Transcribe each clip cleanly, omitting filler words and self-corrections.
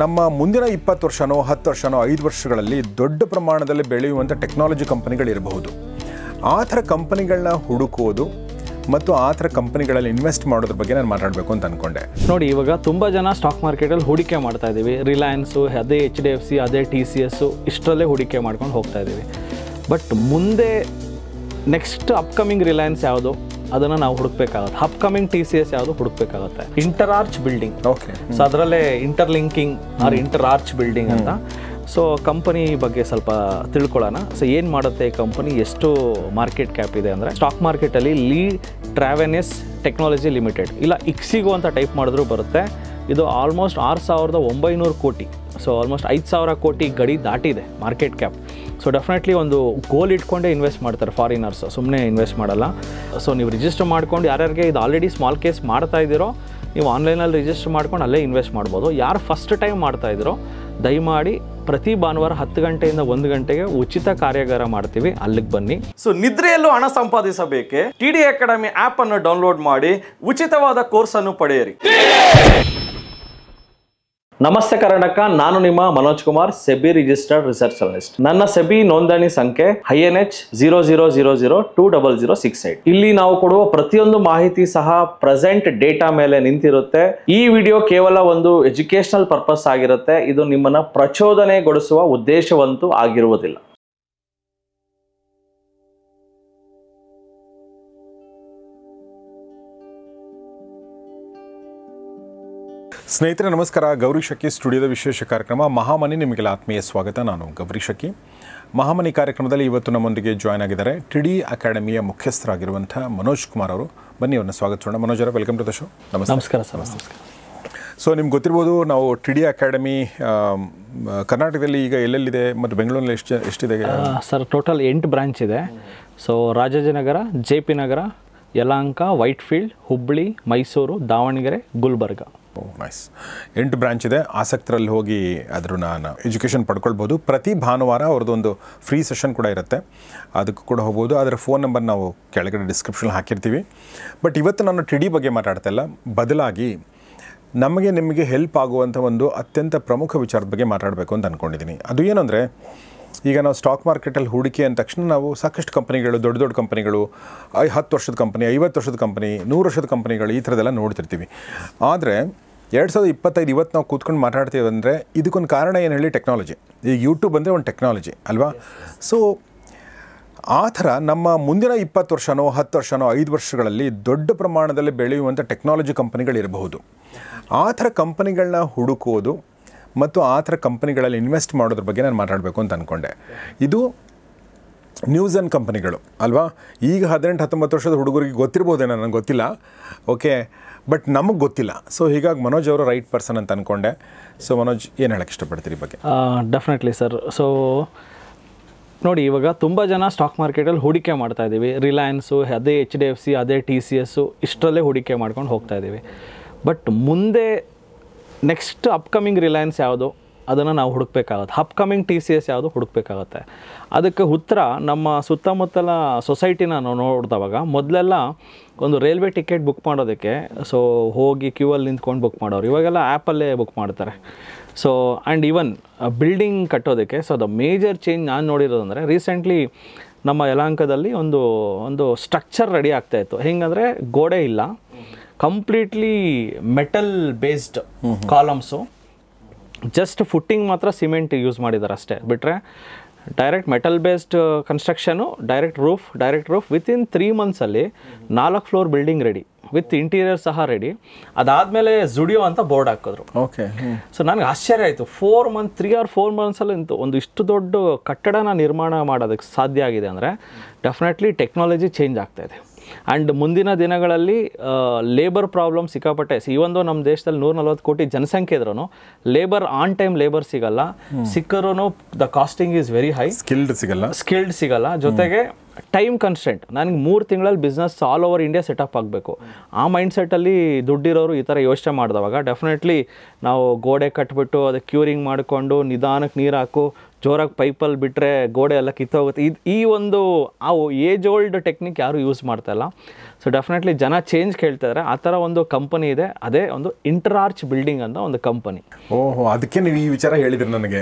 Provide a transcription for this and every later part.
ನಮ್ಮ ಮುಂದಿನ 20 ವರ್ಷನೋ 10 ವರ್ಷನೋ 5 ವರ್ಷಗಳಲ್ಲಿ ದೊಡ್ಡ ಪ್ರಮಾಣದಲ್ಲಿ ಬೆಳೆಯುವಂಥ ಟೆಕ್ನಾಲಜಿ ಕಂಪನಿಗಳಿರಬಹುದು. ಆ ಥರ ಕಂಪನಿಗಳನ್ನ ಹುಡುಕೋದು ಮತ್ತು ಆ ಥರ ಕಂಪನಿಗಳಲ್ಲಿ ಇನ್ವೆಸ್ಟ್ ಮಾಡೋದ್ರ ಬಗ್ಗೆ ನಾನು ಮಾತಾಡಬೇಕು ಅಂತ ಅಂದ್ಕೊಂಡೆ. ನೋಡಿ, ಇವಾಗ ತುಂಬ ಜನ ಸ್ಟಾಕ್ ಮಾರ್ಕೆಟಲ್ಲಿ ಹೂಡಿಕೆ ಮಾಡ್ತಾ ಇದ್ದೀವಿ. ರಿಲಯನ್ಸು, ಅದೇ HDFC, ಅದೇ TCS ಇಷ್ಟರಲ್ಲೇ ಹೂಡಿಕೆ ಮಾಡ್ಕೊಂಡು ಹೋಗ್ತಾ ಇದ್ದೀವಿ. ಬಟ್ ಮುಂದೆ ನೆಕ್ಸ್ಟ್ ಅಪ್ಕಮಿಂಗ್ ರಿಲಯನ್ಸ್ ಯಾವುದು ಅದನ್ನು ನಾವು ಹುಡುಕ್ಬೇಕಾಗುತ್ತೆ. ಅಪ್ಕಮಿಂಗ್ TCS ಯಾವುದು ಹುಡುಕ್ಬೇಕಾಗುತ್ತೆ. Interarch building. Okay. So ಅದರಲ್ಲೇ interlinking or Interarch building ಅಂತ. ಸೊ ಕಂಪನಿ ಬಗ್ಗೆ ಸ್ವಲ್ಪ ತಿಳ್ಕೊಳ್ಳೋಣ. ಸೊ ಏನು ಮಾಡುತ್ತೆ ಈ ಕಂಪನಿ, ಎಷ್ಟು ಮಾರ್ಕೆಟ್ ಕ್ಯಾಪ್ ಇದೆ ಅಂದರೆ, ಸ್ಟಾಕ್ ಮಾರ್ಕೆಟಲ್ಲಿ ಲೀ ಟ್ರಾವೆನಿಸ್ ಟೆಕ್ನಾಲಜಿ ಲಿಮಿಟೆಡ್ ಇಲ್ಲ ಇಕ್ಸಿಗೋ ಅಂತ ಟೈಪ್ ಮಾಡಿದ್ರೂ ಬರುತ್ತೆ. ಇದು ಆಲ್ಮೋಸ್ಟ್ 6,900 ಕೋಟಿ. ಸೊ ಆಲ್ಮೋಸ್ಟ್ 5,000 ಕೋಟಿ ಗಡಿ ದಾಟಿದೆ ಮಾರ್ಕೆಟ್ ಕ್ಯಾಪ್. ಸೊ ಡೆಫಿನೆಟ್ಲಿ ಒಂದು ಗೋಲ್ ಇಟ್ಕೊಂಡೇ ಇನ್ವೆಸ್ಟ್ ಮಾಡ್ತಾರೆ ಫಾರಿನರ್ಸ್, ಸುಮ್ಮನೆ ಇನ್ವೆಸ್ಟ್ ಮಾಡಲ್ಲ. ಸೊ ನೀವು ರಿಜಿಸ್ಟರ್ ಮಾಡ್ಕೊಂಡು ಯಾರ್ಯಾರಿಗೆ ಇದು ಆಲ್ರೆಡಿ ಸ್ಮಾಲ್ ಕೇಸ್ ಮಾಡ್ತಾ ಇದ್ದೀರೋ ನೀವು ಆನ್ಲೈನಲ್ಲಿ ರಿಜಿಸ್ಟರ್ ಮಾಡ್ಕೊಂಡು ಅಲ್ಲೇ ಇನ್ವೆಸ್ಟ್ ಮಾಡ್ಬೋದು. ಯಾರು ಫಸ್ಟ್ ಟೈಮ್ ಮಾಡ್ತಾ ಇದ್ದೀರೋ ದಯಮಾಡಿ ಪ್ರತಿ ಭಾನುವಾರ 10 ಗಂಟೆಯಿಂದ 1 ಗಂಟೆಗೆ ಉಚಿತ ಕಾರ್ಯಾಗಾರ ಮಾಡ್ತೀವಿ, ಅಲ್ಲಿಗೆ ಬನ್ನಿ. ಸೊ ನಿದ್ರೆಯಲ್ಲೂ ಹಣ ಸಂಪಾದಿಸಬೇಕೆ? TD ಅಕಾಡೆಮಿ ಆಪ್ ಅನ್ನು ಡೌನ್ಲೋಡ್ ಮಾಡಿ ಉಚಿತವಾದ ಕೋರ್ಸ್ ಅನ್ನು ಪಡೆಯಿರಿ. ನಮಸ್ತೆ ಕರ್ನಾಟಕ, ನಾನು ನಿಮ್ಮ Manoj Kumar, SEBI registered research analyst. ನನ್ನ ಸೆಬಿ ನೋಂದಣಿ ಸಂಖ್ಯೆ INH 00002068. ಇಲ್ಲಿ ನಾವು ಕೊಡುವ ಪ್ರತಿಯೊಂದು ಮಾಹಿತಿ ಸಹ ಪ್ರೆಸೆಂಟ್ ಡೇಟಾ ಮೇಲೆ ನಿಂತಿರುತ್ತೆ. ಈ ವಿಡಿಯೋ ಕೇವಲ ಒಂದು ಎಜುಕೇಶನಲ್ ಪರ್ಪಸ್ ಆಗಿರುತ್ತೆ. ಇದು ನಿಮ್ಮನ್ನ ಪ್ರಚೋದನೆಗೊಳಿಸುವ ಉದ್ದೇಶವಂತೂ ಆಗಿರುವುದಿಲ್ಲ. ಸ್ನೇಹಿತರೆ ನಮಸ್ಕಾರ. ಗೌರಿ ಶಕ್ಕಿ ಸ್ಟುಡಿಯೋದ ವಿಶೇಷ ಕಾರ್ಯಕ್ರಮ ಮಹಾಮನಿ, ನಿಮಗೆಲ್ಲ ಆತ್ಮೀಯ ಸ್ವಾಗತ. ನಾನು ಗೌರಿ ಶಕ್ಕಿ. ಮಹಾಮನಿ ಕಾರ್ಯಕ್ರಮದಲ್ಲಿ ಇವತ್ತು ನಮ್ಮೊಂದಿಗೆ ಜಾಯ್ನ್ ಆಗಿದ್ದಾರೆ TD ಅಕಾಡೆಮಿಯ ಮುಖ್ಯಸ್ಥರಾಗಿರುವಂಥ ಮನೋಜ್ ಕುಮಾರ್ ಅವರು. ಬನ್ನಿ ಅವ್ರನ್ನ ಸ್ವಾಗತಿಸೋಣ. ಮನೋಜ್ ಅವರ ವೆಲ್ಕಮ್ ಟು ದ ಶೋ. ನಮಸ್ಕಾರ ಸರ್. ನಮಸ್ಕಾರ. ಸೊ ನಿಮ್ಗೆ ಗೊತ್ತಿರ್ಬೋದು, ನಾವು TD ಅಕಾಡೆಮಿ ಕರ್ನಾಟಕದಲ್ಲಿ ಈಗ ಎಲ್ಲೆಲ್ಲಿದೆ ಮತ್ತು ಬೆಂಗಳೂರಲ್ಲಿ ಎಷ್ಟಿದೆ ಸರ್? ಟೋಟಲ್ 8 ಬ್ರಾಂಚ್ ಇದೆ. ಸೊ ರಾಜಾಜಿನಗರ, JP ನಗರ, ಯಲಹಂಕ, ವೈಟ್ಫೀಲ್ಡ್, ಹುಬ್ಬಳ್ಳಿ, ಮೈಸೂರು, ದಾವಣಗೆರೆ, ಗುಲ್ಬರ್ಗ. ನೈಸ್. 8 ಬ್ರಾಂಚ್ ಇದೆ. ಆಸಕ್ತರಲ್ಲಿ ಹೋಗಿ ನಾನು ಎಜುಕೇಷನ್ ಪಡ್ಕೊಳ್ಬೋದು. ಪ್ರತಿ ಭಾನುವಾರ ಅವ್ರದ್ದೊಂದು ಫ್ರೀ ಸೆಷನ್ ಕೂಡ ಇರುತ್ತೆ, ಅದಕ್ಕೂ ಕೂಡ ಹೋಗ್ಬೋದು. ಅದರ ಫೋನ್ ನಂಬರ್ ನಾವು ಕೆಳಗಡೆ ಡಿಸ್ಕ್ರಿಪ್ಷನ್ ಹಾಕಿರ್ತೀವಿ. ಬಟ್ ಇವತ್ತು ನಾನು TD ಬಗ್ಗೆ ಮಾತಾಡ್ತಾ ಇಲ್ಲ, ಬದಲಾಗಿ ನಿಮಗೆ ಹೆಲ್ಪ್ ಆಗುವಂಥ ಒಂದು ಅತ್ಯಂತ ಪ್ರಮುಖ ವಿಚಾರದ ಬಗ್ಗೆ ಮಾತಾಡಬೇಕು ಅಂತ ಅಂದ್ಕೊಂಡಿದ್ದೀನಿ. ಅದು ಏನು ಅಂದರೆ, ಈಗ ನಾವು ಸ್ಟಾಕ್ ಮಾರ್ಕೆಟಲ್ಲಿ ಹೂಡಿಕೆ ಅಂದ ತಕ್ಷಣ ನಾವು ಸಾಕಷ್ಟು ಕಂಪನಿಗಳು, ದೊಡ್ಡ ದೊಡ್ಡ ಕಂಪನಿಗಳು, 10 ವರ್ಷದ ಕಂಪನಿ, 50 ವರ್ಷದ ಕಂಪನಿ, 100 ವರ್ಷದ ಕಂಪನಿಗಳು, ಈ ಥರದ್ದೆಲ್ಲ ನೋಡ್ತಿರ್ತೀವಿ. ಆದರೆ 2025 ಇವತ್ತು ನಾವು ಕೂತ್ಕೊಂಡು ಮಾತಾಡ್ತೀವಿ ಅಂದರೆ ಇದಕ್ಕೊಂದು ಕಾರಣ ಏನು ಹೇಳಿ, ಟೆಕ್ನಾಲಜಿ. ಈಗ ಯೂಟ್ಯೂಬ್ ಅಂದರೆ ಒಂದು ಟೆಕ್ನಾಲಜಿ ಅಲ್ವಾ? ಸೊ ಆ ಥರ ನಮ್ಮ ಮುಂದಿನ 20 ವರ್ಷನೋ 10 ವರ್ಷನೋ 5 ವರ್ಷಗಳಲ್ಲಿ ದೊಡ್ಡ ಪ್ರಮಾಣದಲ್ಲಿ ಬೆಳೆಯುವಂಥ ಟೆಕ್ನಾಲಜಿ ಕಂಪನಿಗಳಿರಬಹುದು. ಆ ಥರ ಕಂಪನಿಗಳನ್ನ ಹುಡುಕೋದು ಮತ್ತು ಆ ಥರ ಕಂಪನಿಗಳಲ್ಲಿ ಇನ್ವೆಸ್ಟ್ ಮಾಡೋದ್ರ ಬಗ್ಗೆ ನಾನು ಮಾತಾಡಬೇಕು ಅಂತ ಅಂದ್ಕೊಂಡೆ. ಇದು ನ್ಯೂಸ್ ಆ್ಯಂಡ್ ಕಂಪನಿಗಳು ಅಲ್ವಾ? ಈಗ 18-19 ವರ್ಷದ ಹುಡುಗರಿಗೆ ಗೊತ್ತಿರ್ಬೋದೇನೋ, ನನಗೆ ಗೊತ್ತಿಲ್ಲ. ಓಕೆ, ಬಟ್ ನಮಗೆ ಗೊತ್ತಿಲ್ಲ. ಸೊ ಹೀಗಾಗಿ ಮನೋಜ್ ಅವರು ರೈಟ್ ಪರ್ಸನ್ ಅಂತ ಅಂದ್ಕೊಂಡೆ. ಸೊ ಮನೋಜ್, ಏನು ಹೇಳಕ್ಕೆ ಇಷ್ಟಪಡ್ತೀರಿ ಬಗ್ಗೆ? Definitely sir. ಸೊ ನೋಡಿ, ಇವಾಗ ತುಂಬ ಜನ ಸ್ಟಾಕ್ ಮಾರ್ಕೆಟಲ್ಲಿ ಹೂಡಿಕೆ ಮಾಡ್ತಾ ಇದ್ದೀವಿ. ರಿಲಯನ್ಸು, ಅದೇ HDFC, ಅದೇ TCS ಇಷ್ಟರಲ್ಲೇ ಹೂಡಿಕೆ ಮಾಡ್ಕೊಂಡು ಹೋಗ್ತಾ ಇದ್ದೀವಿ. ಬಟ್ ಮುಂದೆ ನೆಕ್ಸ್ಟ್ ಅಪ್ಕಮಿಂಗ್ ರಿಲಯನ್ಸ್ ಯಾವುದು ಅದನ್ನು ನಾವು ಹುಡುಕ್ಬೇಕಾಗುತ್ತೆ. ಅಪ್ಕಮಿಂಗ್ TCS ಯಾವುದು ಹುಡುಕ್ಬೇಕಾಗುತ್ತೆ. ಅದಕ್ಕೆ ಉತ್ತರ ನಮ್ಮ ಸುತ್ತಮುತ್ತಲ ಸೊಸೈಟಿನ ನಾವು ನೋಡಿದವಾಗ ಮೊದಲೆಲ್ಲ ಒಂದು ರೈಲ್ವೆ ಟಿಕೆಟ್ ಬುಕ್ ಮಾಡೋದಕ್ಕೆ ಸೊ ಹೋಗಿ ಕ್ಯೂವಲ್ಲಿ ನಿಂತ್ಕೊಂಡು ಬುಕ್ ಮಾಡೋರು. ಇವಾಗೆಲ್ಲ ಆ್ಯಪಲ್ಲೇ ಬುಕ್ ಮಾಡ್ತಾರೆ. ಸೊ ಆ್ಯಂಡ್ ಈವನ್ ಬಿಲ್ಡಿಂಗ್ ಕಟ್ಟೋದಕ್ಕೆ ಸೊ ದ ಮೇಜರ್ ಚೇಂಜ್ ನಾನು ನೋಡಿರೋದಂದರೆ, ರೀಸೆಂಟ್ಲಿ ನಮ್ಮ ಯಲಹಂಕದಲ್ಲಿ ಒಂದು ಸ್ಟ್ರಕ್ಚರ್ ರೆಡಿ ಆಗ್ತಾಯಿತ್ತು. ಹೆಂಗಂದರೆ ಗೋಡೆ ಇಲ್ಲ, completely metal based columns, just footing ಮಾತ್ರ ಸಿಮೆಂಟ್ ಯೂಸ್ ಮಾಡಿದ್ದಾರೆ ಅಷ್ಟೇ. ಬಿಟ್ಟರೆ direct metal based construction, direct roof within 3 ಮಂತ್ಸಲ್ಲಿ 4 floor building ready with interior ಸಹ ರೆಡಿ. ಅದಾದಮೇಲೆ ಜುಡಿಯೋ ಅಂತ ಬೋರ್ಡ್ ಹಾಕಿದ್ರು. ಓಕೆ. ಸೊ ನನಗೆ ಆಶ್ಚರ್ಯ ಆಯಿತು, 3 or 4 ಮಂತ್ಸಲ್ಲಿ ಒಂದು ಇಷ್ಟು ದೊಡ್ಡ ಕಟ್ಟಡನ ನಿರ್ಮಾಣ ಮಾಡೋದಕ್ಕೆ ಸಾಧ್ಯ ಆಗಿದೆ ಅಂದರೆ ಡೆಫಿನೆಟ್ಲಿ ಟೆಕ್ನಾಲಜಿ ಚೇಂಜ್ ಆಗ್ತಾಯಿದೆ. ಆ್ಯಂಡ್ ಮುಂದಿನ ದಿನಗಳಲ್ಲಿ ಲೇಬರ್ ಪ್ರಾಬ್ಲಮ್ ಸಿಕ್ಕಾಪಟ್ಟೆ. ಇವೊಂದು ನಮ್ಮ ದೇಶದಲ್ಲಿ 140 ಕೋಟಿ ಜನಸಂಖ್ಯೆ ಇದ್ರೂ ಲೇಬರ್ ಆನ್ ಟೈಮ್ ಲೇಬರ್ ಸಿಗಲ್ಲ. ಸಿಕ್ಕರೂ the casting is very high. Skilled ಸಿಗಲ್ಲ. ಜೊತೆಗೆ ಟೈಮ್ ಕನ್ಸ್ಟೆಂಟ್. ನನಗೆ 3 ತಿಂಗಳಲ್ಲಿ business all over India setup ಆಗಬೇಕು. ಆ ಮೈಂಡ್ಸೆಟ್ಟಲ್ಲಿ ದುಡ್ಡಿರೋರು ಈ ಥರ ಯೋಚನೆ ಮಾಡಿದವಾಗ ಡೆಫಿನೆಟ್ಲಿ ನಾವು ಗೋಡೆ ಕಟ್ಬಿಟ್ಟು ಅದಕ್ಕೆ ಕ್ಯೂರಿಂಗ್ ಮಾಡಿಕೊಂಡು ನಿಧಾನಕ್ಕೆ ನೀರು ಹಾಕು ಜೋರಾಗಿ ಪೈಪಲ್ಲಿ ಬಿಟ್ಟರೆ ಗೋಡೆ ಎಲ್ಲ ಕಿತ್ತೋಗುತ್ತೆ. ಈ ಒಂದು ಆ ಏಜ್ ಓಲ್ಡ್ ಟೆಕ್ನಿಕ್ ಯಾರು ಯೂಸ್ ಮಾಡ್ತಾಯಿಲ್ಲ. ಸೊ ಡೆಫಿನೆಟ್ಲಿ ಜನ ಚೇಂಜ್ ಕೇಳ್ತಿದ್ದಾರೆ. ಆ ಥರ ಒಂದು ಕಂಪನಿ ಇದೆ, ಅದೇ ಒಂದು ಇಂಟರ್ಆರ್ಚ್ ಬಿಲ್ಡಿಂಗ್ ಅಂತ ಒಂದು ಕಂಪನಿ. ಓಹೋ, ಅದಕ್ಕೆ ನೀವು ಈ ವಿಚಾರ ಹೇಳಿದ್ರಿ ನನಗೆ.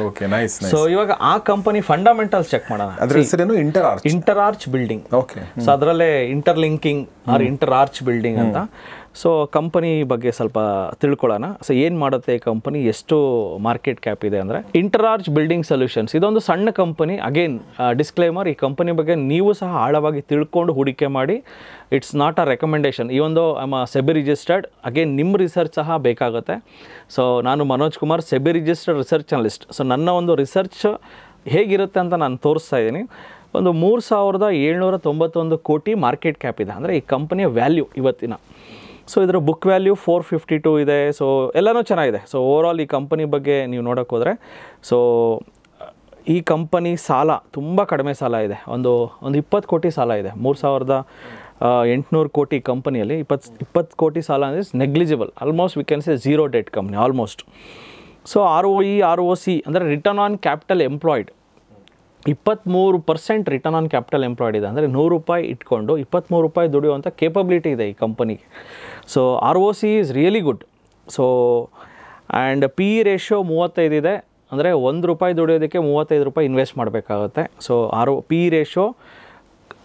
Okay, nice. ಸೊ ಇವಾಗ ಆ ಕಂಪನಿ ಫಂಡಮೆಂಟಲ್ಸ್ ಚೆಕ್ ಮಾಡೋಣ. ಅದ್ರ ಹೆಸರೇನು? ಇಂಟರ್ಆರ್ಚ್ ಬಿಲ್ಡಿಂಗ್. ಓಕೆ. ಸೊ ಅದರಲ್ಲೇ ಇಂಟರ್ಲಿಂಕಿಂಗ್ ಆರ್ ಇಂಟರ್ಆರ್ಚ್ ಬಿಲ್ಡಿಂಗ್ ಅಂತ. ಸೊ ಕಂಪನಿ ಬಗ್ಗೆ ಸ್ವಲ್ಪ ತಿಳ್ಕೊಳ್ಳೋಣ. ಸೊ ಏನು ಮಾಡುತ್ತೆ ಈ ಕಂಪನಿ, ಎಷ್ಟು ಮಾರ್ಕೆಟ್ ಕ್ಯಾಪ್ ಇದೆ ಅಂದರೆ, ಇಂಟರ್ಆರ್ಚ್ ಬಿಲ್ಡಿಂಗ್ ಸೊಲ್ಯೂಷನ್ಸ್ ಇದೊಂದು ಸಣ್ಣ ಕಂಪನಿ. ಅಗೇನ್ ಡಿಸ್ಕ್ಲೇಮರ್, ಈ ಕಂಪನಿ ಬಗ್ಗೆ ನೀವು ಸಹ ಆಳವಾಗಿ ತಿಳ್ಕೊಂಡು ಹೂಡಿಕೆ ಮಾಡಿ. It's not a recommendation. ಈ ಒಂದು ಸೆಬಿ ರಿಜಿಸ್ಟರ್ಡ್. ಅಗೇನ್ ನಿಮ್ಮ ರಿಸರ್ಚ್ ಸಹ ಬೇಕಾಗುತ್ತೆ. ಸೊ ನಾನು Manoj Kumar, SEBI registered research analyst. So ನನ್ನ ಒಂದು ರಿಸರ್ಚ್ ಹೇಗಿರುತ್ತೆ ಅಂತ ನಾನು ತೋರಿಸ್ತಾ ಇದ್ದೀನಿ. ಒಂದು 3791 ಕೋಟಿ ಮಾರ್ಕೆಟ್ ಕ್ಯಾಪ್ ಇದೆ, ಅಂದರೆ ಈ ಕಂಪನಿಯ ವ್ಯಾಲ್ಯೂ ಇವತ್ತಿನ. ಸೊ ಇದರ ಬುಕ್ ವ್ಯಾಲ್ಯೂ 452 ಇದೆ. ಸೊ ಎಲ್ಲನೂ ಚೆನ್ನಾಗಿದೆ. ಸೊ ಓವರಾಲ್ ಈ ಕಂಪನಿ ಬಗ್ಗೆ ನೀವು ನೋಡೋಕೆ ಹೋದರೆ, ಸೊ ಈ ಕಂಪನಿ ಸಾಲ ತುಂಬ ಕಡಿಮೆ ಸಾಲ ಇದೆ. ಒಂದು 20 ಕೋಟಿ ಸಾಲ ಇದೆ. 3800 ಕೋಟಿ ಕಂಪನಿಯಲ್ಲಿ 20 ಕೋಟಿ ಸಾಲ ಅಂದರೆ negligible. Almost we can say zero debt company almost. So ROE ROC ಅಂದರೆ return on capital employed 23% return on capital employed ಇದೆ. ಅಂದರೆ 100 ರೂಪಾಯಿ ಇಟ್ಕೊಂಡು 23 ರೂಪಾಯಿ ದುಡಿಯುವಂಥ ಕೇಪಬಿಲಿಟಿ ಇದೆ ಈ ಕಂಪನಿಗೆ. So ROC is really good. So and PE ratio 35 ಇದೆ. ಅಂದರೆ 1 ರೂಪಾಯಿ ದುಡಿಯೋದಕ್ಕೆ 35 ರೂಪಾಯಿ ಇನ್ವೆಸ್ಟ್ ಮಾಡಬೇಕಾಗುತ್ತೆ. ಸೊ PE ರೇಷಿಯೋ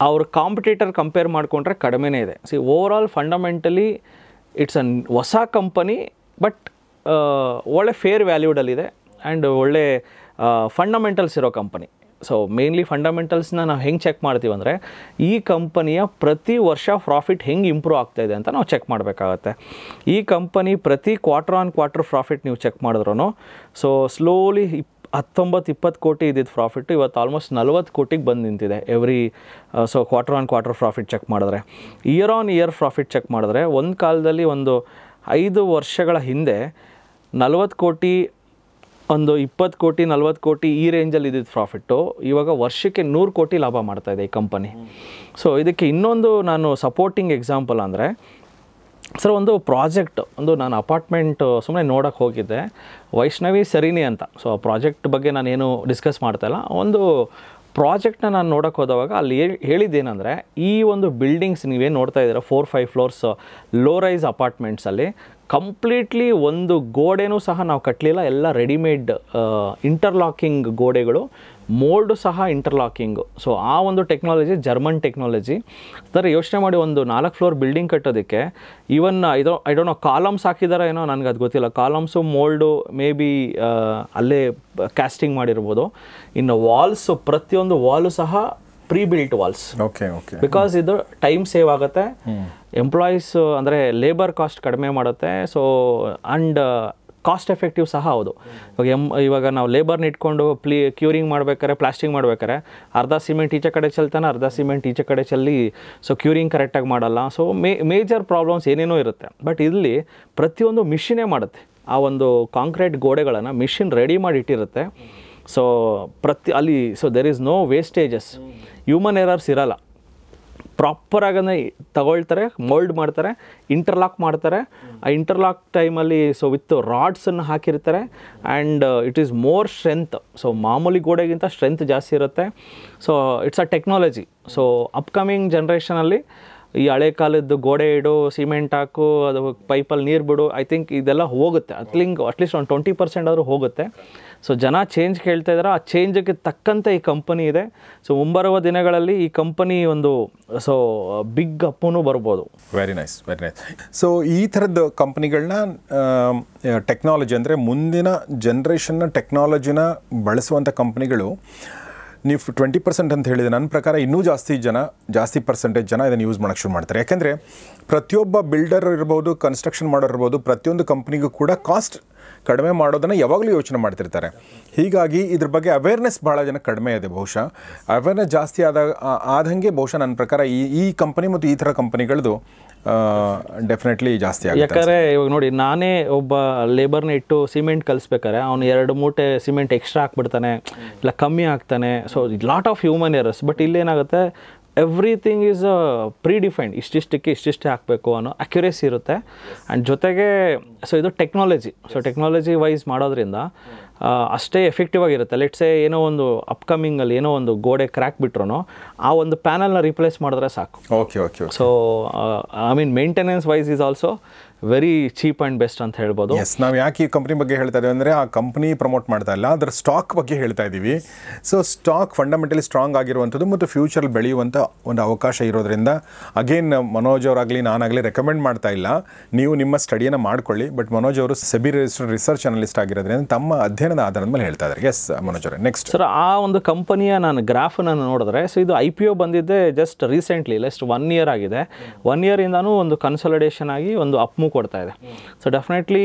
ಅವ್ರ ಕಾಂಪಿಟೇಟರ್ ಕಂಪೇರ್ ಮಾಡಿಕೊಂಡ್ರೆ ಕಡಿಮೆನೇ ಇದೆ. ಸಿ ಓವರಾಲ್ ಫಂಡಮೆಂಟಲಿ ಇಟ್ಸ್ ಹೊಸ ಕಂಪನಿ, ಬಟ್ ಒಳ್ಳೆ ಫೇರ್ ವ್ಯಾಲ್ಯೂಡಲ್ಲಿದೆ ಆ್ಯಂಡ್ ಒಳ್ಳೆ ಫಂಡಮೆಂಟಲ್ಸ್ ಇರೋ ಕಂಪನಿ. ಸೊ ಮೇನ್ಲಿ ಫಂಡಮೆಂಟಲ್ಸ್ನ ನಾವು ಹೆಂಗೆ ಚೆಕ್ ಮಾಡ್ತೀವಿ ಅಂದರೆ, ಈ ಕಂಪನಿಯ ಪ್ರತಿ ವರ್ಷ ಪ್ರಾಫಿಟ್ ಹೆಂಗೆ ಇಂಪ್ರೂವ್ ಆಗ್ತಾಯಿದೆ ಅಂತ ನಾವು ಚೆಕ್ ಮಾಡಬೇಕಾಗತ್ತೆ. ಈ ಕಂಪನಿ ಪ್ರತಿ ಕ್ವಾರ್ಟರ್ ಆನ್ ಕ್ವಾರ್ಟರ್ ಪ್ರಾಫಿಟ್ ನೀವು ಚೆಕ್ ಮಾಡಿದ್ರೂ, ಸೊ ಸ್ಲೋಲಿ 19-20 ಕೋಟಿ ಇದ್ದಿದ್ದು ಪ್ರಾಫಿಟ್ಟು ಇವತ್ತು ಆಲ್ಮೋಸ್ಟ್ 40 ಕೋಟಿಗೆ ಬಂದು ನಿಂತಿದೆ every. So quarter on quarter profit check ಮಾಡಿದ್ರೆ, year on year profit check ಮಾಡಿದ್ರೆ, ಒಂದು ಕಾಲದಲ್ಲಿ ಒಂದು 5 ವರ್ಷಗಳ ಹಿಂದೆ 40 ಕೋಟಿ, ಒಂದು 20 ಕೋಟಿ, 40 ಕೋಟಿ ಈ ರೇಂಜಲ್ಲಿ ಇದ್ದಿದ್ದು ಪ್ರಾಫಿಟ್ಟು ಇವಾಗ ವರ್ಷಕ್ಕೆ 100 ಕೋಟಿ ಲಾಭ ಮಾಡ್ತಾಯಿದೆ ಈ ಕಂಪನಿ. ಸೊ ಇದಕ್ಕೆ ಇನ್ನೊಂದು ನಾನು ಸಪೋರ್ಟಿಂಗ್ ಎಕ್ಸಾಂಪಲ್ ಅಂದರೆ, ಸರ್ ಒಂದು ಪ್ರಾಜೆಕ್ಟ್, ನಾನು ಅಪಾರ್ಟ್ಮೆಂಟ್ ಸುಮ್ಮನೆ ನೋಡೋಕ್ಕೆ ಹೋಗಿದ್ದೆ, ವೈಷ್ಣವಿ ಸರಿನಿ ಅಂತ. ಸೊ ಆ ಪ್ರಾಜೆಕ್ಟ್ ಬಗ್ಗೆ ನಾನೇನು ಡಿಸ್ಕಸ್ ಮಾಡ್ತಾಯಿಲ್ಲ. ಒಂದು ಪ್ರಾಜೆಕ್ಟ್ನ ನಾನು ನೋಡೋಕ್ಕೆ ಹೋದವಾಗ ಅಲ್ಲಿ ಹೇಳಿದ್ದೇನೆಂದರೆ, ಈ ಒಂದು ಬಿಲ್ಡಿಂಗ್ಸ್ ನೀವೇನು ನೋಡ್ತಾ ಇದ್ದೀರಾ 4-5 ಫ್ಲೋರ್ಸ್ ಲೋ ರೈಸ್ ಅಪಾರ್ಟ್ಮೆಂಟ್ಸಲ್ಲಿ ಕಂಪ್ಲೀಟ್ಲಿ ಒಂದು ಗೋಡೆನೂ ಸಹ ನಾವು ಕಟ್ಟಲಿಲ್ಲ. ಎಲ್ಲ ರೆಡಿಮೇಡ್ ಇಂಟರ್ಲಾಕಿಂಗ್ ಗೋಡೆಗಳು, ಮೋಲ್ಡು ಸಹ ಇಂಟರ್ಲಾಕಿಂಗು. ಸೊ ಆ ಒಂದು ಟೆಕ್ನಾಲಜಿ ಜರ್ಮನ್ ಟೆಕ್ನಾಲಜಿ. ಅಂದರೆ ಯೋಚನೆ ಮಾಡಿ, ಒಂದು 4 ಫ್ಲೋರ್ ಬಿಲ್ಡಿಂಗ್ ಕಟ್ಟೋದಕ್ಕೆ even I don't know columns ಹಾಕಿದಾರೋ ಏನೋ, ನನಗೆ ಅದು ಗೊತ್ತಿಲ್ಲ. ಕಾಲಮ್ಸು ಮೋಲ್ಡು ಮೇ ಬಿ ಅಲ್ಲೇ ಕ್ಯಾಸ್ಟಿಂಗ್ ಮಾಡಿರ್ಬೋದು. ಇನ್ನು ವಾಲ್ಸು, ಪ್ರತಿಯೊಂದು ವಾಲು ಸಹ pre built walls. Okay. Because ಇದು ಟೈಮ್ ಸೇವ್ ಆಗುತ್ತೆ, ಎಂಪ್ಲಾಯೀಸ್ ಅಂದರೆ ಲೇಬರ್ ಕಾಸ್ಟ್ ಕಡಿಮೆ ಮಾಡುತ್ತೆ. ಸೊ ಆ್ಯಂಡ್ ಕಾಸ್ಟ್ ಎಫೆಕ್ಟಿವ್ ಸಹ ಹೌದು. ಇವಾಗ ನಾವು ಲೇಬರ್ನ ಇಟ್ಕೊಂಡು ಕ್ಯೂರಿಂಗ್ ಮಾಡ್ಬೇಕಾರೆ, ಪ್ಲಾಸ್ಟಿಂಗ್ ಮಾಡ್ಬೇಕಾರೆ ಅರ್ಧ ಸಿಮೆಂಟ್ ಈಚೆ ಕಡೆ ಚೆಲ್ತಾನೆ, ಅರ್ಧ ಸಿಮೆಂಟ್ ಈಚೆ ಕಡೆ ಚೆಲ್ಲಿ ಸೊ ಕ್ಯೂರಿಂಗ್ ಕರೆಕ್ಟಾಗಿ ಮಾಡಲ್ಲ. ಸೊ ಮೇಜರ್ ಪ್ರಾಬ್ಲಮ್ಸ್ ಏನೇನೋ ಇರುತ್ತೆ. ಬಟ್ ಇಲ್ಲಿ ಪ್ರತಿಯೊಂದು ಮಿಷಿನೇ ಮಾಡುತ್ತೆ. ಆ ಒಂದು ಕಾಂಕ್ರೀಟ್ ಗೋಡೆಗಳನ್ನು ಮಿಷಿನ್ ರೆಡಿ ಮಾಡಿ ಇಟ್ಟಿರುತ್ತೆ. ಸೊ ಅಲ್ಲಿ so there is no wastages, human errors ಇರಲ್ಲ. ಪ್ರಾಪರಾಗನೇ ತಗೊಳ್ತಾರೆ, ಮೋಲ್ಡ್ ಮಾಡ್ತಾರೆ, ಇಂಟರ್ಲಾಕ್ ಮಾಡ್ತಾರೆ. ಆ ಇಂಟರ್ಲಾಕ್ ಟೈಮಲ್ಲಿ ಸೊ ವಿತ್ ರಾಡ್ಸನ್ನು ಹಾಕಿರ್ತಾರೆ and it is more strength. So ಮಾಮೂಲಿ ಗೋಡೆಗಿಂತ ಸ್ಟ್ರೆಂತ್ ಜಾಸ್ತಿ ಇರುತ್ತೆ. So it's a technology. So upcoming ಜನ್ರೇಷನಲ್ಲಿ ಈ ಹಳೆ ಕಾಲದ್ದು ಗೋಡೆ ಇಡು, ಸಿಮೆಂಟ್ ಹಾಕು, ಅದು ಪೈಪಲ್ಲಿ ನೀರು ಬಿಡು, ಐ ಥಿಂಕ್ ಇದೆಲ್ಲ ಹೋಗುತ್ತೆ. ಅಟ್ಲೀಸ್ಟ್ ಒಂದು 20% ಆದರೂ ಹೋಗುತ್ತೆ. ಸೊ ಜನ ಚೇಂಜ್ ಕೇಳ್ತಾ ಇದ್ದಾರೆ. ಆ ಚೇಂಜಿಗೆ ತಕ್ಕಂತೆ ಈ ಕಂಪನಿ ಇದೆ. ಸೊ ಮುಂಬರುವ ದಿನಗಳಲ್ಲಿ ಈ ಕಂಪನಿ ಒಂದು ಸೊ ಬಿಗ್ ಅಪ್ಪೂ ಬರ್ಬೋದು. Very nice. ಸೊ ಈ ಥರದ ಕಂಪ್ನಿಗಳನ್ನ ಟೆಕ್ನಾಲಜಿ ಅಂದರೆ ಮುಂದಿನ ಜನ್ರೇಷನ್ನ ಟೆಕ್ನಾಲಜಿನ ಬಳಸುವಂಥ ಕಂಪ್ನಿಗಳು, ನೀವು 20% ಅಂತ ಹೇಳಿದೆ, ನನ್ನ ಪ್ರಕಾರ ಇನ್ನೂ ಜಾಸ್ತಿ ಪರ್ಸೆಂಟೇಜ್ ಜನ ಇದನ್ನು ಯೂಸ್ ಮಾಡೋಕ್ಕೆ ಶುರು ಮಾಡ್ತಾರೆ. ಯಾಕೆಂದರೆ ಪ್ರತಿಯೊಬ್ಬ ಬಿಲ್ಡರ್ ಇರ್ಬೋದು, ಕನ್ಸ್ಟ್ರಕ್ಷನ್ ಮಾಡೋರು ಇರ್ಬೋದು, ಪ್ರತಿಯೊಂದು ಕಂಪ್ನಿಗೂ ಕೂಡ ಕಾಸ್ಟ್ ಕಡಿಮೆ ಮಾಡೋದನ್ನು ಯಾವಾಗಲೂ ಯೋಚನೆ ಮಾಡ್ತಿರ್ತಾರೆ. ಹೀಗಾಗಿ ಇದ್ರ ಬಗ್ಗೆ ಅವೇರ್ನೆಸ್ ಭಾಳ ಜನ ಕಡಿಮೆ ಇದೆ. ಬಹುಶಃ ಅವೇರ್ನೆಸ್ ಜಾಸ್ತಿ ಆದಂಗೆ ಬಹುಶಃ ನನ್ನ ಪ್ರಕಾರ ಈ ಕಂಪನಿ ಮತ್ತು ಈ ಥರ ಕಂಪನಿಗಳದ್ದು ಡೆಫಿನೆಟ್ಲಿ ಜಾಸ್ತಿ ಆಗುತ್ತೆ. ಯಾಕಂದರೆ ಇವಾಗ ನೋಡಿ, ನಾನೇ ಒಬ್ಬ ಲೇಬರ್ನ ಇಟ್ಟು ಸಿಮೆಂಟ್ ಕಲಿಸ್ಬೇಕಾರೆ ಅವನು 2 ಮೂಟೆ ಸಿಮೆಂಟ್ ಎಕ್ಸ್ಟ್ರಾ ಹಾಕ್ಬಿಡ್ತಾನೆ, ಇಲ್ಲ ಕಮ್ಮಿ ಆಗ್ತಾನೆ. So lot of human errors. But ಇಲ್ಲೇನಾಗುತ್ತೆ, ಎವ್ರಿಥಿಂಗ್ ಈಸ್ ಪ್ರೀಡಿಫೈನ್ಡ್, ಇಷ್ಟಿಷ್ಟೇ ಹಾಕಬೇಕು ಅನ್ನೋ ಅಕ್ಯುರೇಸಿ ಇರುತ್ತೆ. ಆ್ಯಂಡ್ ಜೊತೆಗೆ ಸೊ ಇದು ಟೆಕ್ನಾಲಜಿ, ಸೊ ಟೆಕ್ನಾಲಜಿ ವೈಸ್ ಮಾಡೋದ್ರಿಂದ ಅಷ್ಟೇ ಎಫೆಕ್ಟಿವ್ ಆಗಿರುತ್ತೆ. ಲೆಟ್ಸೇ ಏನೋ ಒಂದು ಅಪ್ಕಮಿಂಗಲ್ಲಿ ಏನೋ ಒಂದು ಗೋಡೆ ಕ್ರ್ಯಾಕ್ ಬಿಟ್ರು ಆ ಒಂದು ಪ್ಯಾನಲ್ನ ರಿಪ್ಲೇಸ್ ಮಾಡಿದ್ರೆ ಸಾಕು. Okay okay. So I mean maintenance wise is also very cheap and best ಅಂತ ಹೇಳ್ಬೋದು. ಎಸ್, ನಾವು ಯಾಕೆ ಈ ಕಂಪ್ನಿ ಬಗ್ಗೆ ಹೇಳ್ತಾ ಇದ್ದೀವಿ ಅಂದರೆ ಆ ಕಂಪ್ನಿ ಪ್ರಮೋಟ್ ಮಾಡ್ತಾ ಇಲ್ಲ, ಅದರ ಸ್ಟಾಕ್ ಬಗ್ಗೆ ಹೇಳ್ತಾ ಇದ್ದೀವಿ. ಸೊ ಸ್ಟಾಕ್ ಫಂಡಮೆಂಟಲಿ ಸ್ಟ್ರಾಂಗ್ ಆಗಿರುವಂಥದ್ದು ಮತ್ತು ಫ್ಯೂಚರಲ್ಲಿ ಬೆಳೆಯುವಂಥ ಒಂದು ಅವಕಾಶ ಇರೋದ್ರಿಂದ ಅಗೇನ್ ಮನೋಜ್ ಅವರಾಗಲಿ ನಾನಾಗಲಿ ರೆಕಮೆಂಡ್ ಮಾಡ್ತಾ ಇಲ್ಲ, ನೀವು ನಿಮ್ಮ ಸ್ಟಡಿಯನ್ನು ಮಾಡ್ಕೊಳ್ಳಿ. ಬಟ್ ಮನೋಜ್ ಅವರು ಸೆಬಿ ರಿಜಿಸ್ಟರ್ಡ್ ರಿಸರ್ಚ್ ಅನಲಿಸ್ಟ್ ಆಗಿರೋದ್ರಿಂದ ತಮ್ಮ ಅಧ್ಯಯನದ ಆಧಾರದ ಮೇಲೆ ಹೇಳ್ತಾ ಇದ್ದಾರೆ. ಎಸ್ ಮನೋಜ್ ಅವರೇ, ನೆಕ್ಸ್ಟ್ ಸರ್ ಆ ಒಂದು ಕಂಪನಿಯ ನಾನು ಗ್ರಾಫನ್ನು ನೋಡಿದ್ರೆ, ಸೊ ಇದು IPO ಬಂದಿದ್ದೆ ಜಸ್ಟ್ ರೀಸೆಂಟ್ಲಿ, ಜಸ್ಟ್ 1 year ಆಗಿದೆ. 1 yearಯಿಂದನೂ ಒಂದು ಕನ್ಸಾಲಿಡೇಷನ್ ಆಗಿ ಒಂದು ಅಪ್ ಮೂವ್ ಕೊಡ್ತಾ ಇದೆ. ಸೊ ಡೆಫಿನೆಟ್ಲಿ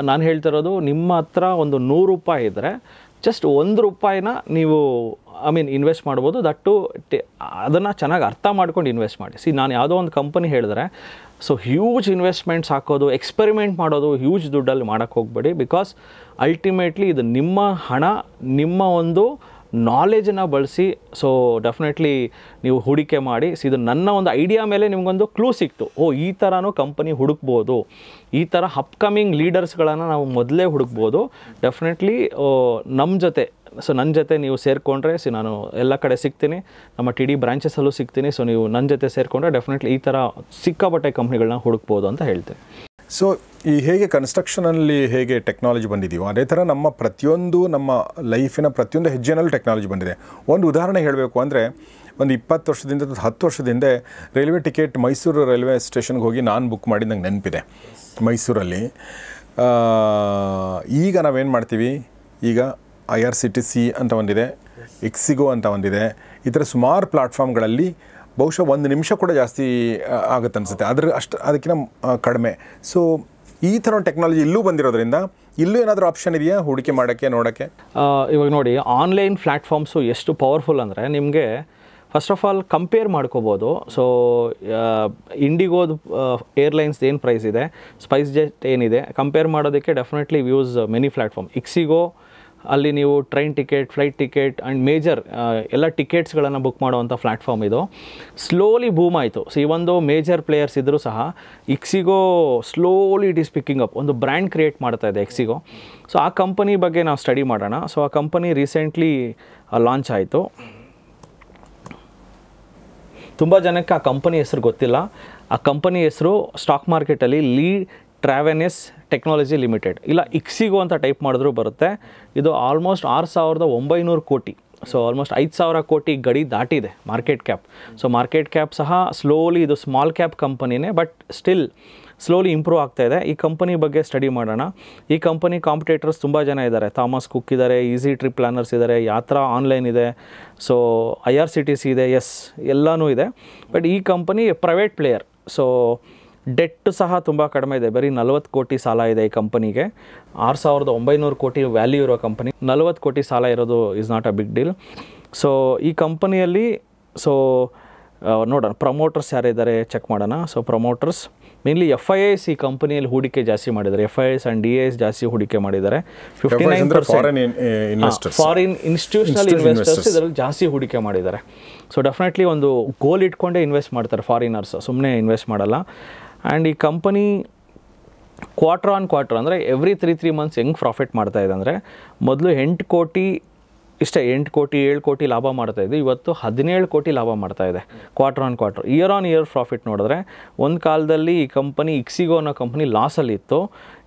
ನಾನು ಹೇಳ್ತಿರೋದು, ನಿಮ್ಮ ಹತ್ರ ಒಂದು 100 ರೂಪಾಯಿ ಇದ್ದರೆ ಜಸ್ಟ್ 1 ರೂಪಾಯಿನ ನೀವು ಇನ್ವೆಸ್ಟ್ ಮಾಡ್ಬೋದು. ದಟ್ಟು ಅದನ್ನು ಚೆನ್ನಾಗಿ ಅರ್ಥ ಮಾಡ್ಕೊಂಡು ಇನ್ವೆಸ್ಟ್ ಮಾಡಿ. ನಾನು ಯಾವುದೋ ಒಂದು ಕಂಪನಿ ಹೇಳಿದ್ರೆ ಸೊ ಹ್ಯೂಜ್ ಇನ್ವೆಸ್ಟ್ಮೆಂಟ್ಸ್ ಹಾಕೋದು, ಎಕ್ಸ್ಪೆರಿಮೆಂಟ್ ಮಾಡೋದು, ಹ್ಯೂಜ್ ದುಡ್ಡಲ್ಲಿ ಮಾಡೋಕ್ಕೆ ಹೋಗಬೇಡಿ. ಬಿಕಾಸ್ ಅಲ್ಟಿಮೇಟ್ಲಿ ಇದು ನಿಮ್ಮ ಹಣ, ನಿಮ್ಮ ಒಂದು ನಾಲೆಜನ್ನು ಬಳಸಿ ಸೊ ಡೆಫಿನೆಟ್ಲಿ ನೀವು ಹೂಡಿಕೆ ಮಾಡಿ. ಇದು ನನ್ನ ಒಂದು ಐಡಿಯಾ ಮೇಲೆ ನಿಮಗೊಂದು ಕ್ಲೂ ಸಿಕ್ತು, ಈ ಥರನೂ ಕಂಪನಿ ಹುಡುಕ್ಬೋದು, ಈ ಥರ ಅಪ್ಕಮಿಂಗ್ ಲೀಡರ್ಸ್ಗಳನ್ನು ನಾವು ಮೊದಲೇ ಹುಡುಕ್ಬೋದು. ಡೆಫಿನೆಟ್ಲಿ ನನ್ನ ಜೊತೆ ನೀವು ಸೇರಿಕೊಂಡ್ರೆ ನಾನು ಎಲ್ಲ ಕಡೆ ಸಿಗ್ತೀನಿ, ನಮ್ಮ TD ಬ್ರಾಂಚಸಲ್ಲೂ ಸಿಗ್ತೀನಿ. ಸೊ ನೀವು ನನ್ನ ಜೊತೆ ಸೇರಿಕೊಂಡ್ರೆ ಡೆಫಿನೆಟ್ಲಿ ಈ ಥರ ಸಿಕ್ಕಾಪಟ್ಟೆ ಕಂಪ್ನಿಗಳನ್ನ ಹುಡುಕ್ಬೋದು ಅಂತ ಹೇಳ್ತೀನಿ. ಸೊ ಈ ಹೇಗೆ ಕನ್ಸ್ಟ್ರಕ್ಷನಲ್ಲಿ ಹೇಗೆ ಟೆಕ್ನಾಲಜಿ ಬಂದಿದೆಯೋ ಅದೇ ಥರ ನಮ್ಮ ಲೈಫಿನ ಪ್ರತಿಯೊಂದು ಹೆಜ್ಜೆನಲ್ಲೂ ಟೆಕ್ನಾಲಜಿ ಬಂದಿದೆ. ಒಂದು ಉದಾಹರಣೆ ಹೇಳಬೇಕು ಅಂದರೆ, ಒಂದು 20 ವರ್ಷದಿಂದ 10 ವರ್ಷದ ಹಿಂದೆ ರೈಲ್ವೆ ಟಿಕೆಟ್ ಮೈಸೂರು ರೈಲ್ವೆ ಸ್ಟೇಷನ್ಗೆ ಹೋಗಿ ನಾನು ಬುಕ್ ಮಾಡಿ ನಂಗೆ ನೆನಪಿದೆ ಮೈಸೂರಲ್ಲಿ. ಈಗ ನಾವೇನು ಮಾಡ್ತೀವಿ, ಈಗ IRCTC ಅಂತ ಒಂದಿದೆ, ಎಕ್ಸಿಗೋ ಅಂತ ಒಂದಿದೆ, ಈ ಥರ ಸುಮಾರು ಪ್ಲಾಟ್ಫಾರ್ಮ್ಗಳಲ್ಲಿ ಬಹುಶಃ 1 ನಿಮಿಷ ಕೂಡ ಜಾಸ್ತಿ ಆಗುತ್ತೆ ಅನಿಸುತ್ತೆ, ಅದಕ್ಕಿಂತ ಕಡಿಮೆ. ಸೊ ಈ ಥರ ಟೆಕ್ನಾಲಜಿ ಇಲ್ಲೂ ಬಂದಿರೋದ್ರಿಂದ ಇಲ್ಲೂ ಏನಾದರೂ ಆಪ್ಷನ್ ಇದೆಯಾ ಹೂಡಿಕೆ ಮಾಡೋಕ್ಕೆ, ನೋಡೋಕ್ಕೆ? ಇವಾಗ ನೋಡಿ, ಆನ್ಲೈನ್ ಪ್ಲ್ಯಾಟ್ಫಾರ್ಮ್ಸು ಎಷ್ಟು ಪವರ್ಫುಲ್ ಅಂದರೆ, ನಿಮಗೆ ಫಸ್ಟ್ ಆಫ್ ಆಲ್ ಕಂಪೇರ್ ಮಾಡ್ಕೋಬೋದು. ಸೊ ಇಂಡಿಗೋದು ಏರ್ಲೈನ್ಸ್ ಏನು ಪ್ರೈಸ್ ಇದೆ, ಸ್ಪೈಸ್ ಜೆಟ್ ಏನಿದೆ, ಕಂಪೇರ್ ಮಾಡೋದಕ್ಕೆ definitely use many platform. Ixigo ಅಲ್ಲಿ ನೀವು train ticket, flight ticket and major ಎಲ್ಲ ಟಿಕೆಟ್ಸ್ಗಳನ್ನು ಬುಕ್ ಮಾಡುವಂಥ ಪ್ಲ್ಯಾಟ್ಫಾರ್ಮ್ ಇದು. ಸ್ಲೋಲಿ ಬೂಮ್ ಆಯಿತು. ಸೊ ಈ ಒಂದು ಮೇಜರ್ ಪ್ಲೇಯರ್ಸ್ ಇದ್ದರೂ ಸಹ Ixigo slowly it is picking up, ಒಂದು ಬ್ರ್ಯಾಂಡ್ ಕ್ರಿಯೇಟ್ ಮಾಡ್ತಾ ಇದೆ ಎಕ್ಸಿಗೋ. ಸೊ ಆ ಕಂಪನಿ ಬಗ್ಗೆ ನಾವು ಸ್ಟಡಿ ಮಾಡೋಣ. ಸೊ ಆ ಕಂಪನಿ ರೀಸೆಂಟ್ಲಿ ಲಾಂಚ್ ಆಯಿತು. ತುಂಬ ಜನಕ್ಕೆ ಆ ಕಂಪನಿ ಹೆಸರು ಗೊತ್ತಿಲ್ಲ. ಆ ಕಂಪನಿ ಹೆಸರು ಸ್ಟಾಕ್ ಮಾರ್ಕೆಟಲ್ಲಿ ಟ್ರಾವೆನಸ್ ಟೆಕ್ನಾಲಜಿ ಲಿಮಿಟೆಡ್, ಇಲ್ಲ ಎಕ್ಸಿಗೋ ಅಂತ ಟೈಪ್ ಮಾಡಿದ್ರೂ ಬರುತ್ತೆ. ಇದು ಆಲ್ಮೋಸ್ಟ್ 6,900 ಕೋಟಿ, ಸೊ ಆಲ್ಮೋಸ್ಟ್ 5,000 ಕೋಟಿ ಗಡಿ ದಾಟಿದೆ market cap. So market cap ಸಹ ಸ್ಲೋಲಿ, ಇದು ಸ್ಮಾಲ್ ಕ್ಯಾಪ್ ಕಂಪನಿನೇ, ಬಟ್ ಸ್ಟಿಲ್ ಸ್ಲೋಲಿ ಇಂಪ್ರೂವ್ ಆಗ್ತಾ ಇದೆ. ಈ ಕಂಪನಿ ಬಗ್ಗೆ ಸ್ಟಡಿ ಮಾಡೋಣ. ಈ ಕಂಪನಿ ಕಾಂಪಿಟೇಟರ್ಸ್ ತುಂಬ ಜನ ಇದ್ದಾರೆ. ಥಾಮಸ್ ಕುಕ್ ಇದ್ದಾರೆ, ಈಸಿ ಟ್ರಿಪ್ ಪ್ಲಾನರ್ಸ್ ಇದ್ದಾರೆ, ಯಾತ್ರಾ ಆನ್ಲೈನ್ ಇದೆ, ಸೊ IRCTC ಇದೆ, ಎಲ್ಲನೂ ಇದೆ. ಬಟ್ ಈ company private player. So debt ಸಹ ತುಂಬ ಕಡಿಮೆ ಇದೆ, ಬರೀ 40 ಕೋಟಿ ಸಾಲ ಇದೆ ಈ ಕಂಪನಿಗೆ. 6,900 ಕೋಟಿ ವ್ಯಾಲ್ಯೂ ಇರೋ ಕಂಪನಿ, 40 ಕೋಟಿ ಸಾಲ ಇರೋದು is not a big deal. So ಈ ಕಂಪನಿಯಲ್ಲಿ ನೋಡೋಣ ಪ್ರಮೋಟರ್ಸ್ ಯಾರಿದ್ದಾರೆ ಚೆಕ್ ಮಾಡೋಣ. ಸೊ ಪ್ರಮೋಟರ್ಸ್ ಮೇನ್ಲಿ FIIs ಈ ಕಂಪನಿಯಲ್ಲಿ ಹೂಡಿಕೆ ಜಾಸ್ತಿ ಮಾಡಿದ್ದಾರೆ. FIIs ಆ್ಯಂಡ್ DIIs ಜಾಸ್ತಿ ಹೂಡಿಕೆ ಮಾಡಿದ್ದಾರೆ. 59% ಫಾರಿನ್ ಇನ್ಸ್ಟಿಟ್ಯೂಷನಲ್ ಇನ್ವೆಸ್ಟರ್ಸ್ ಇದರಲ್ಲಿ ಜಾಸ್ತಿ ಹೂಡಿಕೆ ಮಾಡಿದ್ದಾರೆ. ಸೊ ಡೆಫಿನೆಟ್ಲಿ ಒಂದು ಗೋಲ್ ಇಟ್ಕೊಂಡೇ ಇನ್ವೆಸ್ಟ್ ಮಾಡ್ತಾರೆ ಫಾರಿನರ್ಸ್, ಸುಮ್ಮನೆ ಇನ್ವೆಸ್ಟ್ ಮಾಡಲ್ಲ. ಆ್ಯಂಡ್ ಈ ಕಂಪನಿ ಕ್ವಾರ್ಟರ್ ಆನ್ ಕ್ವಾರ್ಟರ್ ಅಂದರೆ ಎವ್ರಿ 3 ಮಂತ್ಸ್ ಹೆಂಗೆ ಪ್ರಾಫಿಟ್ ಮಾಡ್ತಾಯಿದೆ ಅಂದರೆ, ಮೊದಲು 8 ಕೋಟಿ 8 ಕೋಟಿ 7 ಕೋಟಿ ಲಾಭ ಮಾಡ್ತಾಯಿದೆ, ಇವತ್ತು 17 ಕೋಟಿ ಲಾಭ ಮಾಡ್ತಾಯಿದೆ quarter on quarter. Year on year profit ನೋಡಿದ್ರೆ, ಒಂದು ಕಾಲದಲ್ಲಿ ಈ ಕಂಪನಿ ಎಕ್ಸಿಗೋ ಅನ್ನೋ ಕಂಪನಿ ಲಾಸಲ್ಲಿ ಇತ್ತು.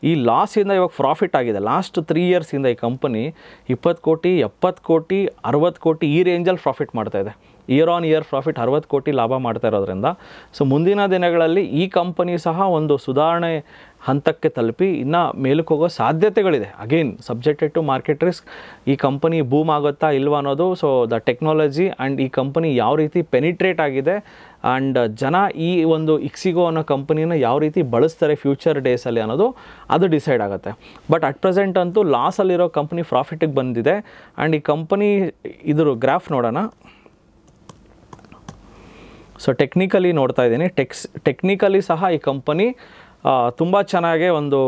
ಈ ಲಾಸಿಂದ ಇವಾಗ ಪ್ರಾಫಿಟ್ ಆಗಿದೆ. ಲಾಸ್ಟ್ 3 ಇಯರ್ಸಿಂದ ಈ ಕಂಪನಿ 20 ಕೋಟಿ 70 ಕೋಟಿ 60 ಕೋಟಿ ಈ ರೇಂಜಲ್ಲಿ ಪ್ರಾಫಿಟ್ ಮಾಡ್ತಾಯಿದೆ. ಇಯರ್ ಆನ್ ಇಯರ್ ಪ್ರಾಫಿಟ್ 60 ಕೋಟಿ ಲಾಭ ಮಾಡ್ತಾ ಇರೋದ್ರಿಂದ ಸೊ ಮುಂದಿನ ದಿನಗಳಲ್ಲಿ ಈ ಕಂಪನಿ ಸಹ ಒಂದು ಸುಧಾರಣೆ ಹಂತಕ್ಕೆ ತಲುಪಿ ಇನ್ನು ಮೇಲಕ್ಕೆ ಹೋಗೋ ಸಾಧ್ಯತೆಗಳಿದೆ. Again subjected to market risk. ಈ ಕಂಪನಿ ಬೂಮ್ ಆಗುತ್ತಾ ಇಲ್ವಾ ಅನ್ನೋದು, ಸೊ ದ ಟೆಕ್ನಾಲಜಿ ಆ್ಯಂಡ್ ಈ ಕಂಪನಿ ಯಾವ ರೀತಿ ಪೆನಿಟ್ರೇಟ್ ಆಗಿದೆ ಆ್ಯಂಡ್ ಜನ ಈ ಒಂದು ಎಕ್ಸಿಗೋ ಅನ್ನೋ ಕಂಪನಿನ ಯಾವ ರೀತಿ ಬಳಸ್ತಾರೆ ಫ್ಯೂಚರ್ ಡೇಸಲ್ಲಿ ಅನ್ನೋದು ಅದು ಡಿಸೈಡ್ ಆಗುತ್ತೆ. ಬಟ್ ಅಟ್ ಪ್ರೆಸೆಂಟ್ ಅಂತೂ ಲಾಸಲ್ಲಿರೋ ಕಂಪನಿ ಪ್ರಾಫಿಟಿಗೆ ಬಂದಿದೆ. ಆ್ಯಂಡ್ ಈ ಕಂಪನಿ ಇದ್ರ ಗ್ರಾಫ್ ನೋಡೋಣ. ಸೊ ಟೆಕ್ನಿಕಲಿ ನೋಡ್ತಾ ಇದ್ದೀನಿ. ಟೆಕ್ನಿಕಲಿ ಸಹ ಈ ಕಂಪನಿ ತುಂಬ ಚೆನ್ನಾಗಿ ಒಂದು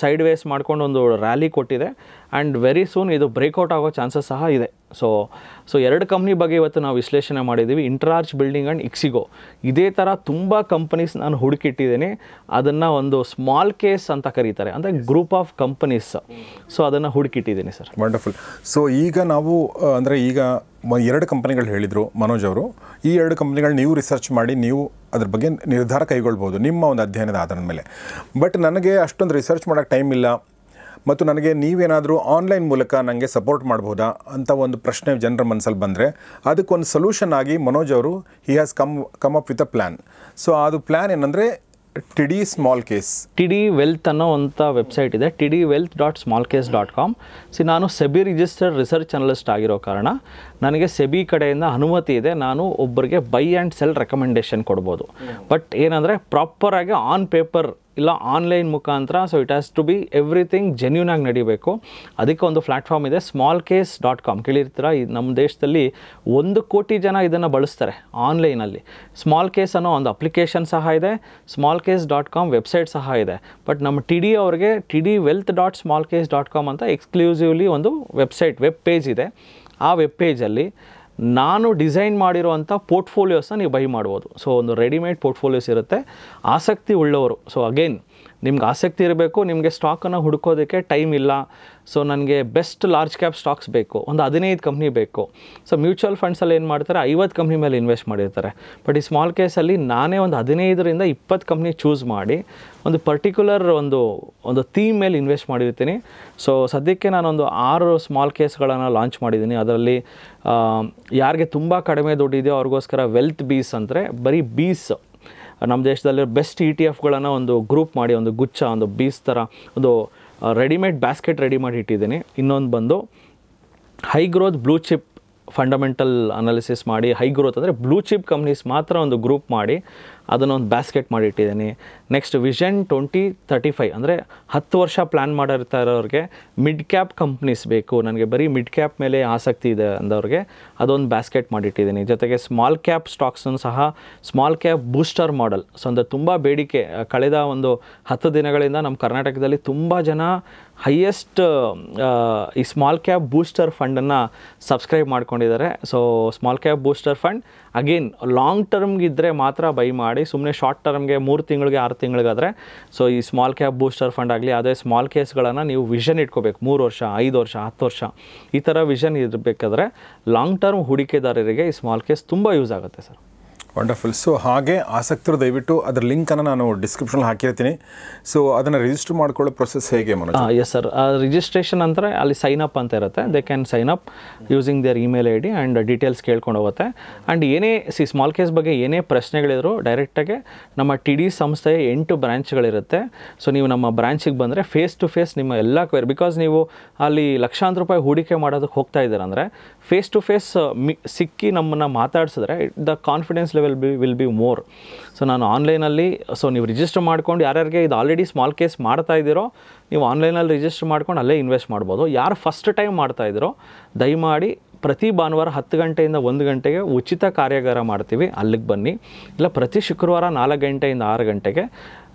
ಸೈಡ್ ವೇಸ್ ಮಾಡ್ಕೊಂಡು ಒಂದು ರ್ಯಾಲಿ ಕೊಟ್ಟಿದೆ ಆ್ಯಂಡ್ ವೆರಿ ಸೂನ್ ಇದು ಬ್ರೇಕ್ಔಟ್ ಆಗೋ ಚಾನ್ಸಸ್ ಸಹ ಇದೆ. ಸೊ ಎರಡು ಕಂಪ್ನಿ ಬಗ್ಗೆ ಇವತ್ತು ನಾವು ವಿಶ್ಲೇಷಣೆ ಮಾಡಿದ್ದೀವಿ, ಇಂಟರಾರ್ಚ್ ಬಿಲ್ಡಿಂಗ್ ಆ್ಯಂಡ್ ಇಕ್ಸಿಗೋ. ಇದೇ ಥರ ತುಂಬ ಕಂಪನೀಸ್ ನಾನು ಹುಡುಕಿಟ್ಟಿದ್ದೀನಿ, ಅದನ್ನು ಒಂದು ಸ್ಮಾಲ್ ಕೇಸ್ ಅಂತ ಕರೀತಾರೆ, ಅಂದರೆ ಗ್ರೂಪ್ ಆಫ್ ಕಂಪನೀಸ್. ಸೊ ಅದನ್ನು ಹುಡುಕಿಟ್ಟಿದ್ದೀನಿ ಸರ್. ವಂಡರ್ಫುಲ್. ಸೊ ಈಗ ನಾವು ಅಂದರೆ ಈಗ 2 ಕಂಪನಿಗಳು ಹೇಳಿದರು ಮನೋಜ್ ಅವರು. ಈ 2 ಕಂಪನಿಗಳು ನೀವು ರಿಸರ್ಚ್ ಮಾಡಿ ನೀವು ಅದ್ರ ಬಗ್ಗೆ ನಿರ್ಧಾರ ಕೈಗೊಳ್ಬೋದು ನಿಮ್ಮ ಒಂದು ಅಧ್ಯಯನದ ಆಧಾರದ ಮೇಲೆ. ಬಟ್ ನನಗೆ ಅಷ್ಟೊಂದು ರಿಸರ್ಚ್ ಮಾಡೋಕ್ಕೆ ಟೈಮ್ ಇಲ್ಲ ಮತ್ತು ನನಗೆ ನೀವೇನಾದರೂ ಆನ್ಲೈನ್ ಮೂಲಕ ನನಗೆ ಸಪೋರ್ಟ್ ಮಾಡ್ಬೋದಾ ಅಂತ ಒಂದು ಪ್ರಶ್ನೆ ಜನರ ಮನಸ್ಸಲ್ಲಿ ಬಂದರೆ ಅದಕ್ಕೊಂದು ಸೊಲ್ಯೂಷನ್ ಆಗಿ ಮನೋಜ್ ಅವರು he has come up with a plan. So ಅದು ಪ್ಲ್ಯಾನ್ ಏನಂದರೆ TD small case. TD wealth ಅನ್ನೋ ಅಂಥ ವೆಬ್ಸೈಟ್ ಇದೆ, tdwealth.smallcase.com. ನಾನು ಸೆಬಿ ರಿಜಿಸ್ಟರ್ಡ್ ರಿಸರ್ಚ್ ಅನಲಿಸ್ಟ್ ಆಗಿರೋ ಕಾರಣ ನನಗೆ ಸೆಬಿ ಕಡೆಯಿಂದ ಅನುಮತಿ ಇದೆ, ನಾನು ಒಬ್ಬರಿಗೆ ಬೈ ಆ್ಯಂಡ್ ಸೆಲ್ ರೆಕಮೆಂಡೇಷನ್ ಕೊಡ್ಬೋದು. ಬಟ್ ಏನಂದರೆ ಪ್ರಾಪರಾಗಿ ಆನ್ ಪೇಪರ್ ಇಲ್ಲ ಆನ್ಲೈನ್ ಮುಖಾಂತರ. So it has to be everything genuine ಆಗಿ ನಡಿಬೇಕು. ಅದಕ್ಕೆ ಒಂದು ಪ್ಲ್ಯಾಟ್ಫಾರ್ಮ್ ಇದೆ, smallcase.com. ಕೇಳಿರ್ತೀರ, ನಮ್ಮ ದೇಶದಲ್ಲಿ 1 ಕೋಟಿ ಜನ ಇದನ್ನು ಬಳಸ್ತಾರೆ ಆನ್ಲೈನಲ್ಲಿ. ಸ್ಮಾಲ್ ಕೇಸ್ ಅನ್ನೋ ಒಂದು ಅಪ್ಲಿಕೇಶನ್ ಸಹ ಇದೆ, smallcase.com ವೆಬ್ಸೈಟ್ ಸಹ ಇದೆ. ಬಟ್ ನಮ್ಮ TD ಅವ್ರಿಗೆ tdwealth.smallcase.com ಅಂತ ಎಕ್ಸ್ಕ್ಲೂಸಿವ್ಲಿ ಒಂದು ವೆಬ್ ಪೇಜ್ ಇದೆ. ಆ ವೆಬ್ ಪೇಜಲ್ಲಿ ನಾನು ಡಿಸೈನ್ ಮಾಡಿರುವಂಥ ಪೋರ್ಟ್ಫೋಲಿಯೋಸ್ನ ನೀವು ಬೈ ಮಾಡ್ಬೋದು. ಸೊ ಒಂದು ರೆಡಿಮೇಡ್ ಪೋರ್ಟ್ಫೋಲಿಯೋಸ್ ಇರುತ್ತೆ. ಆಸಕ್ತಿ ಉಳ್ಳವರು, ಸೊ ಅಗೇನ್ ನಿಮ್ಗೆ ಆಸಕ್ತಿ ಇರಬೇಕು, ನಿಮಗೆ ಸ್ಟಾಕನ್ನು ಹುಡುಕೋದಕ್ಕೆ ಟೈಮ್ ಇಲ್ಲ, ಸೊ ನನಗೆ ಬೆಸ್ಟ್ ಲಾರ್ಜ್ ಕ್ಯಾಪ್ ಸ್ಟಾಕ್ಸ್ ಬೇಕು, ಒಂದು 15 ಕಂಪ್ನಿ ಬೇಕು. ಸೊ ಮ್ಯೂಚುವಲ್ ಫಂಡ್ಸಲ್ಲಿ ಏನು ಮಾಡ್ತಾರೆ, 50 ಕಂಪ್ನಿ ಮೇಲೆ ಇನ್ವೆಸ್ಟ್ ಮಾಡಿರ್ತಾರೆ. ಬಟ್ ಈ ಸ್ಮಾಲ್ ಕೇಸಲ್ಲಿ ನಾನೇ ಒಂದು 15ರಿಂದ 20 ಕಂಪ್ನಿ ಚೂಸ್ ಮಾಡಿ ಒಂದು ಪರ್ಟಿಕ್ಯುಲರ್ ಒಂದು ಥೀಮ್ ಮೇಲೆ ಇನ್ವೆಸ್ಟ್ ಮಾಡಿರ್ತೀನಿ. ಸೊ ಸದ್ಯಕ್ಕೆ ನಾನೊಂದು 6 ಸ್ಮಾಲ್ ಕೇಸ್ಗಳನ್ನು ಲಾಂಚ್ ಮಾಡಿದ್ದೀನಿ. ಅದರಲ್ಲಿ ಯಾರಿಗೆ ತುಂಬ ಕಡಿಮೆ ದುಡ್ಡಿದೆಯೋ ಅವ್ರಿಗೋಸ್ಕರ ವೆಲ್ತ್ ಬೀಸ್ ಅಂದರೆ ಬರೀ ಬೀಸ್, ನಮ್ಮ ದೇಶದಲ್ಲಿ ಬೆಸ್ಟ್ ETF ಒಂದು ಗ್ರೂಪ್ ಮಾಡಿ ಒಂದು ಗುಚ್ಛ, ಒಂದು ಬೀಸ್ ಥರ ಒಂದು ರೆಡಿಮೇಡ್ ಬ್ಯಾಸ್ಕೆಟ್ ರೆಡಿ ಮಾಡಿ ಇಟ್ಟಿದ್ದೀನಿ. ಇನ್ನೊಂದು ಬಂದು high growth blue chip fundamental analysis ಮಾಡಿ, ಹೈ ಗ್ರೋತ್ ಅಂದರೆ ಬ್ಲೂ ಚಿಪ್ ಕಂಪ್ನೀಸ್ ಮಾತ್ರ ಒಂದು ಗ್ರೂಪ್ ಮಾಡಿ ಅದನ್ನೊಂದು ಬ್ಯಾಸ್ಕೆಟ್ ಮಾಡಿ ಇಟ್ಟಿದ್ದೀನಿ. ನೆಕ್ಸ್ಟ್ ವಿಷನ್ 2035 ಅಂದರೆ 10 ವರ್ಷ ಪ್ಲ್ಯಾನ್ ಮಾಡಿರ್ತಾ ಇರೋರಿಗೆ ಮಿಡ್ ಕ್ಯಾಪ್ ಕಂಪ್ನೀಸ್ ಬೇಕು, ನನಗೆ ಬರೀ ಮಿಡ್ ಕ್ಯಾಪ್ ಮೇಲೆ ಆಸಕ್ತಿ ಇದೆ ಅಂದವ್ರಿಗೆ ಅದೊಂದು ಬ್ಯಾಸ್ಕೆಟ್ ಮಾಡಿಟ್ಟಿದ್ದೀನಿ. ಜೊತೆಗೆ ಸ್ಮಾಲ್ ಕ್ಯಾಪ್ ಸ್ಟಾಕ್ಸನ್ನು ಸಹ small cap booster model. So ಅಂದರೆ ತುಂಬ ಬೇಡಿಕೆ, ಕಳೆದ ಒಂದು 10 ದಿನಗಳಿಂದ ನಮ್ಮ ಕರ್ನಾಟಕದಲ್ಲಿ ತುಂಬ ಜನ ಹೈಯೆಸ್ಟ್ ಈ ಸ್ಮಾಲ್ ಕ್ಯಾಪ್ ಬೂಸ್ಟರ್ ಫಂಡನ್ನು ಸಬ್ಸ್ಕ್ರೈಬ್ ಮಾಡ್ಕೊಂಡಿದ್ದಾರೆ. So small cap booster fund again long ಟರ್ಮ್ಗಿದ್ದರೆ ಮಾತ್ರ ಬೈ ಮಾಡಿ, ಸುಮ್ಮನೆ ಶಾರ್ಟ್ ಟರ್ಮ್ಗೆ 3 ತಿಂಗಳಿಗೆ 6 ತಿಂಗಳಿಗಾದರೆ ಸೊ ಈ ಸ್ಮಾಲ್ ಕ್ಯಾಪ್ ಬೂಸ್ಟರ್ ಫಂಡ್ ಆಗಲಿ ಅದೇ ಸ್ಮಾಲ್ ಕೇಸ್ಗಳನ್ನು ನೀವು ವಿಷನ್ ಇಟ್ಕೋಬೇಕು. 3 ವರ್ಷ 5 ವರ್ಷ 10 ವರ್ಷ ಈ ಥರ ವಿಷನ್ ಇರಬೇಕಾದ್ರೆ ಲಾಂಗ್ ಟರ್ಮ್ ಹೂಡಿಕೆದಾರರಿಗೆ ಈ ಸ್ಮಾಲ್ ಕೇಸ್ ತುಂಬ ಯೂಸ್ ಆಗುತ್ತೆ ಸರ್. ವಂಡರ್ಫುಲ್. ಸೊ ಹಾಗೆ ಆಸಕ್ತರು ದಯವಿಟ್ಟು ಅದರ ಲಿಂಕನ್ನು ನಾನು ಡಿಸ್ಕ್ರಿಪ್ಷನಲ್ಲಿ ಹಾಕಿರ್ತೀನಿ. ಸೊ ಅದನ್ನು ರಿಜಿಸ್ಟರ್ ಮಾಡ್ಕೊಳ್ಳೋ ಪ್ರೊಸೆಸ್ ಹೇಗೆ ಮನೋಜ್? ಎಸ್ ಸರ್, ರಿಜಿಸ್ಟ್ರೇಷನ್ ಅಂದರೆ ಅಲ್ಲಿ ಸೈನ್ ಅಪ್ ಅಂತ ಇರುತ್ತೆ. They can sign up using their email ID and details ಕೇಳ್ಕೊಂಡು ಹೋಗುತ್ತೆ. ಆ್ಯಂಡ್ ಏನೇ ಸ್ಮಾಲ್ ಕೇಸ್ ಬಗ್ಗೆ ಏನೇ ಪ್ರಶ್ನೆಗಳಿದ್ರು ಡೈರೆಕ್ಟಾಗಿ ನಮ್ಮ TD ಸಂಸ್ಥೆಯ 8 ಬ್ರಾಂಚ್ಗಳಿರುತ್ತೆ. ಸೊ ನೀವು ನಮ್ಮ ಬ್ರಾಂಚಿಗೆ ಬಂದರೆ ಫೇಸ್ ಟು ಫೇಸ್ ನಿಮ್ಮ ಎಲ್ಲ ಕ್ವೇರಿ, ಬಿಕಾಸ್ ನೀವು ಅಲ್ಲಿ ಲಕ್ಷಾಂತರ ರೂಪಾಯಿ ಹೂಡಿಕೆ ಮಾಡೋದಕ್ಕೆ ಹೋಗ್ತಾ ಇದ್ದೀರ ಅಂದರೆ ಫೇಸ್ ಟು ಫೇಸ್ ಸಿಕ್ಕಿ ನಮ್ಮನ್ನು ಮಾತಾಡಿಸಿದ್ರೆ the confidence level will be more. So ನಾನು ಆನ್ಲೈನಲ್ಲಿ ಸೊ ನೀವು ರಿಜಿಸ್ಟರ್ ಮಾಡ್ಕೊಂಡು ಯಾರ್ಯಾರಿಗೆ ಇದು ಆಲ್ರೆಡಿ ಸ್ಮಾಲ್ ಕೇಸ್ ಮಾಡ್ತಾ ಇದ್ದೀರೋ ನೀವು ಆನ್ಲೈನಲ್ಲಿ ರಿಜಿಸ್ಟರ್ ಮಾಡ್ಕೊಂಡು ಅಲ್ಲೇ ಇನ್ವೆಸ್ಟ್ ಮಾಡ್ಬೋದು. ಯಾರು ಫಸ್ಟ್ ಟೈಮ್ ಮಾಡ್ತಾ ಇದ್ದೀರೋ ದಯಮಾಡಿ ಪ್ರತಿ ಭಾನುವಾರ 10 ಗಂಟೆಯಿಂದ 1 ಗಂಟೆಗೆ ಉಚಿತ ಕಾರ್ಯಾಗಾರ ಮಾಡ್ತೀವಿ, ಅಲ್ಲಿಗೆ ಬನ್ನಿ. ಇಲ್ಲ ಪ್ರತಿ ಶುಕ್ರವಾರ 4 ಗಂಟೆಯಿಂದ 6 ಗಂಟೆಗೆ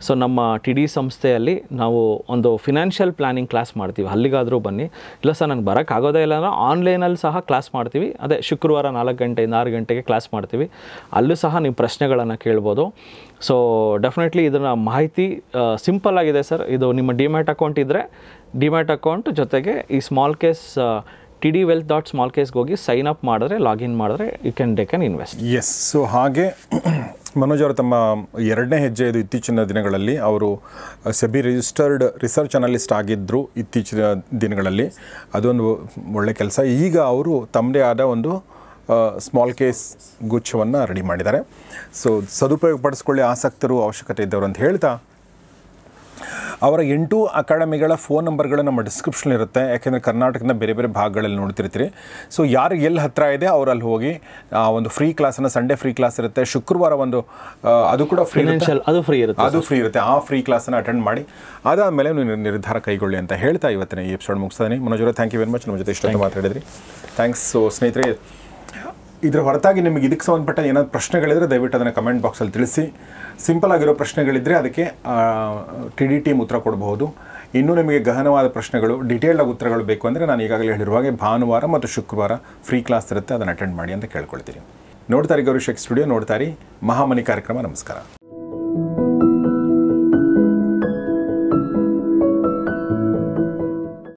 ಸೊ ನಮ್ಮ TD ಸಂಸ್ಥೆಯಲ್ಲಿ ನಾವು ಒಂದು ಫಿನಾನ್ಷಿಯಲ್ ಪ್ಲ್ಯಾನಿಂಗ್ ಕ್ಲಾಸ್ ಮಾಡ್ತೀವಿ, ಅಲ್ಲಿಗಾದರೂ ಬನ್ನಿ. ಇಲ್ಲ ಸರ್ ನನಗೆ ಬರೋಕ್ಕಾಗೋದೇ ಇಲ್ಲ ಅಂದರೆ ಆನ್ಲೈನಲ್ಲಿ ಸಹ ಕ್ಲಾಸ್ ಮಾಡ್ತೀವಿ. ಅದೇ ಶುಕ್ರವಾರ 4 ಗಂಟೆಯಿಂದ 6 ಗಂಟೆಗೆ ಕ್ಲಾಸ್ ಮಾಡ್ತೀವಿ, ಅಲ್ಲೂ ಸಹ ನೀವು ಪ್ರಶ್ನೆಗಳನ್ನು ಕೇಳ್ಬೋದು. ಸೊ ಡೆಫಿನೆಟ್ಲಿ ಇದನ್ನು ಮಾಹಿತಿ ಸಿಂಪಲ್ ಆಗಿದೆ ಸರ್. ಇದು ನಿಮ್ಮ ಡಿಮ್ಯಾಟ್ ಅಕೌಂಟ್ ಇದ್ದರೆ ಡಿಮ್ಯಾಟ್ ಅಕೌಂಟ್ ಜೊತೆಗೆ ಈ ಸ್ಮಾಲ್ ಕೇಸ್ tdwealth.smallcase ಹೋಗಿ ಸೈನ್ ಅಪ್ ಮಾಡಿದ್ರೆ ಲಾಗಿನ್ ಮಾಡಿದ್ರೆ you can invest. Yes. So ಹಾಗೆ ಮನೋಜ್ ಅವರು ತಮ್ಮ 2ನೇ ಹೆಜ್ಜೆ ಇದು ಇತ್ತೀಚಿನ ದಿನಗಳಲ್ಲಿ ಅವರು ಸೆಬಿ ರಿಜಿಸ್ಟರ್ಡ್ ರಿಸರ್ಚ್ ಅನಲಿಸ್ಟ್ ಆಗಿದ್ದರು ಇತ್ತೀಚಿನ ದಿನಗಳಲ್ಲಿ, ಅದೊಂದು ಒಳ್ಳೆ ಕೆಲಸ. ಈಗ ಅವರು ತಮ್ಮದೇ ಆದ ಒಂದು ಸ್ಮಾಲ್ ಕೇಸ್ ಗುಚ್ಛವನ್ನು ರೆಡಿ ಮಾಡಿದ್ದಾರೆ. ಸೊ ಸದುಪಯೋಗ ಪಡಿಸ್ಕೊಳ್ಳಿ ಆಸಕ್ತರು ಅವಶ್ಯಕತೆ ಇದ್ದವರು ಅಂತ ಹೇಳ್ತಾ ಅವರ 8 ಅಕಾಡೆಮಿಗಳ ಫೋನ್ ನಂಬರ್ಗಳು ನಮ್ಮ ಡಿಸ್ಕ್ರಿಪ್ಷನ್ ಇರುತ್ತೆ. ಯಾಕೆಂದರೆ ಕರ್ನಾಟಕದ ಬೇರೆ ಬೇರೆ ಭಾಗಗಳಲ್ಲಿ ನೋಡ್ತಿರ್ತೀರಿ. ಸೊ ಯಾರು ಎಲ್ಲಿ ಹತ್ತಿರ ಇದೆ ಅವರಲ್ಲಿ ಹೋಗಿ ಒಂದು ಫ್ರೀ ಕ್ಲಾಸನ್ನು, ಸಂಡೇ ಫ್ರೀ ಕ್ಲಾಸ್ ಇರುತ್ತೆ, ಶುಕ್ರವಾರ ಒಂದು ಅದು ಕೂಡ ಅದು ಫ್ರೀ ಇರುತ್ತೆ, ಆ ಫ್ರೀ ಕ್ಲಾಸನ್ನು ಅಟೆಂಡ್ ಮಾಡಿ ಅದಾದಮೇಲೆ ನೀವು ನಿರ್ಧಾರ ಕೈಗೊಳ್ಳಿ ಅಂತ ಹೇಳ್ತಾ ಇವತ್ತಿನ ಈ ಎಪಿಸೋಡ್ ಮುಗಿಸ್ತಾನೆ. ಮನೋಜ್ ಅವರೇ ಥ್ಯಾಂಕ್ ಯು ವೆರಿ ಮಚ್, ನಮ್ಮ ಜೊತೆ ಇಷ್ಟೊಂದು ಮಾತಾಡಿದ್ರಿ. ಥ್ಯಾಂಕ್ಸ್. ಸೊ ಸ್ನೇಹಿತರೆ ಇದರ ಹೊರತಾಗಿ ನಿಮಗೆ ಇದಕ್ಕೆ ಸಂಬಂಧಪಟ್ಟ ಏನಾದ್ರು ಪ್ರಶ್ನೆಗಳಿದ್ರೆ ದಯವಿಟ್ಟು ಅದನ್ನು ಕಮೆಂಟ್ ಬಾಕ್ಸಲ್ಲಿ ತಿಳಿಸಿ. ಸಿಂಪಲ್ ಆಗಿರೋ ಪ್ರಶ್ನೆಗಳಿದ್ದರೆ ಅದಕ್ಕೆ TD ಟೀಮ್ ಉತ್ತರ ಕೊಡಬಹುದು. ಇನ್ನೂ ನಿಮಗೆ ಗಹನವಾದ ಪ್ರಶ್ನೆಗಳು, ಡಿಟೇಲ್ಡ್ ಉತ್ತರಗಳು ಬೇಕು ಅಂದರೆ ನಾನು ಈಗಾಗಲೇ ಹೇಳಿರುವ ಹಾಗೆ ಭಾನುವಾರ ಮತ್ತು ಶುಕ್ರವಾರ ಫ್ರೀ ಕ್ಲಾಸ್ ಇರುತ್ತೆ, ಅದನ್ನು ಅಟೆಂಡ್ ಮಾಡಿ ಅಂತ ಕೇಳ್ಕೊಳ್ತೀನಿ. ನೋಡ್ತಾರೆ ಗೌರಿ ಶೆಕ್ ಸ್ಟುಡಿಯೋ, ನೋಡ್ತಾರೆ ಮಹಾಮನಿ ಕಾರ್ಯಕ್ರಮ. ನಮಸ್ಕಾರ.